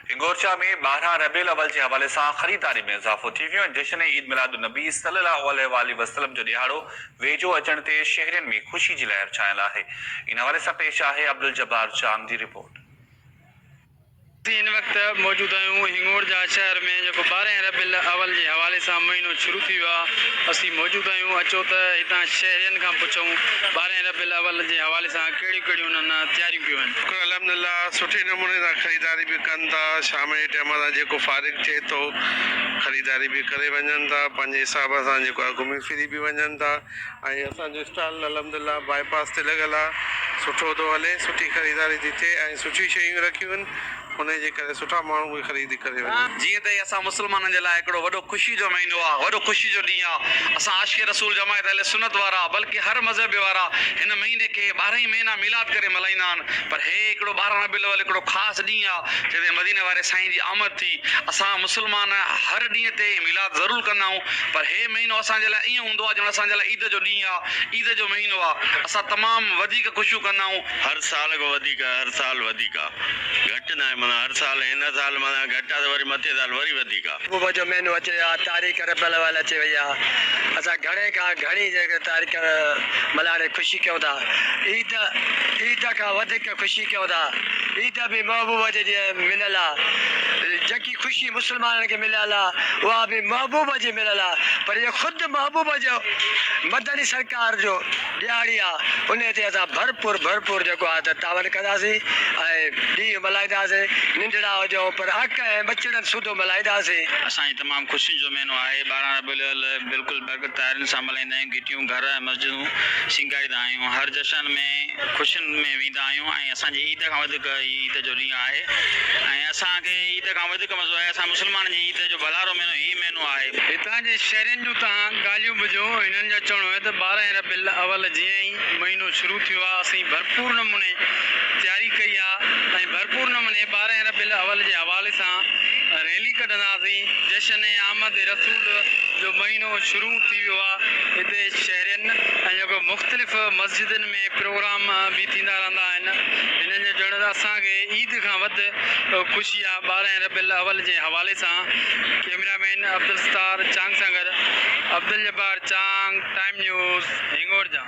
हिंगोरचा में 12 रबीउल अव्वल के हवाले से खरीदारी में इजाफो थी वियो। जश्न ईद मिलाद नबी सल्लल्लाहु अलैहि वसल्लम जो ॾियारो वेझो अचण ते शहरनि में ख़ुशी जी लहर छायल आहे। इन हवाले से पेश आहे अब्दुल जब्बार चांद की रिपोर्ट। इन वक्त मौजूद आहियूं हिंगोर जा शहर में जो 12 रबीउल अव्वल के हवाले से महीनो शुरू थी वियो आहे। असीं मौजूद आहियूं, अचो त हितां शहरियनि खां पुछूं 12 रबीउल अव्वल के हवाले से कहिड़ियूं उन्हनि तयारियूं कयूं आहिनि। अल्हम्दुलिल्लाह सुठे नमूने सां ख़रीदारी बि कनि था। शाम जे टाइम सां जेको फारिग थिए थो ख़रीदारी बि करे वञनि था, पंहिंजे हिसाब सां जेको आहे घुमी फिरी बि वञनि था। ऐं असांजो स्टॉल अल्हम्दुलिल्लाह बाईपास ते लॻियल आहे, सुठो थो हले, सुठी ख़रीदारी थी थिए ऐं सुठी शयूं रखियूं आहिनि, हुनजे करे सुठा माण्हू बि ख़रीदी करे वञनि। जीअं त असां मुस्लमाननि जे लाइ हिकिड़ो वॾो ख़ुशी जो महीनो आहे, वॾो ख़ुशी जो ॾींहुं आहे। असां आशिक़ रसूल जमायत अहले सुन्नत वारा बल्कि हर मज़हब वारा हिन महीने खे 12 ई महीना मिलाद करे मल्हाईंदा आहिनि। पर हे हिकिड़ो 12 रबीउल अव्वल हिकिड़ो ख़ासि ॾींहुं आहे जिते मदीने वारे साईं जी आमद थी। असां मुस्लमान हर ॾींहं ते मिलाद ज़रूरु कंदा आहियूं, पर हे महीनो असांजे लाइ ईअं हूंदो आहे ॼण असांजे लाइ ईद जो ॾींहुं आहे, ईद जो महीनो आहे। असां तमामु वधीक ख़ुशियूं कंदा आहियूं। हर साल खां वधीक हर साल वधीक घटि न आहे, माना हर साल हिन साल माना घटि आहे त वरी मथे साल वरी वधीक आहे। सुबुह जो महीनो अचे आहे, तारीख़ रबीउल अव्वल अचे वई आहे। असां घणे खां घणी जेके तारीख़ मल्हाइण ख़ुशी कयूं था। ईद खां वधीक ख़ुशी कयूं था। ईद बि महबूब जे जीअं मिलियल आहे, जेकी ख़ुशी मुस्लमाननि खे मिलियल आहे उहा बि महबूब जी मिलियल आहे। पर इहो ख़ुदि महबूब जो मदनी सरकार जो ॾियारी आहे, उन ते असां भरपूर जेको आहे त तावन कंदासीं ऐं ॾींहुं मल्हाईंदासीं। निंढड़ा हुजूं पर हक़ ऐं बचड़नि सूदो मल्हाईंदासीं। असांजी तमामु ख़ुशियुनि जो महीनो आहे। 12 रबीउल अव्वल बिल्कुलु बरकत तारियुनि सां मल्हाईंदा आहियूं। गिटियूं घर ऐं मस्जिदूं सिंगारींदा आहियूं। हर जशन में ख़ुशियुनि में वेंदा आहियूं ऐं असांजी ईद खां वधीक ईद जो ॾींहुं आहे ऐं असांखे ईद खां वधीक मज़ो आहे। असां मुस्लमाननि जी ईद जो भलारो महीनो ई महीनो आहे। हितां जे शहरनि जूं तव्हां ॻाल्हियूं ॿुधो। हिननि जो चवणो आहे त 12 रबीउल अव्वल जीअं ई महीनो शुरू थियो आहे असीं भरपूर नमूने तयारी कई आहे ऐं भरपूर नमूने 12 रबीउल अव्वल जे हवाले सां रैली कढंदासीं। जश्न आमद रसूल जो महीनो शुरू थी वियो आहे। हिते शहरनि ऐं जेको मुख़्तलिफ़ मस्जिदनि में प्रोग्राम बि थींदा रहंदा आहिनि। हिननि जो चवण त असांखे ईद खां वधि ख़ुशी आहे 12 रबीउल अव्वल जे हवाले सां। कैमरामैन अब्दुल सत्तार चांग सां गॾु अब्दुल जब्बार चांग, टाइम न्यूज़ हिंगोर जा।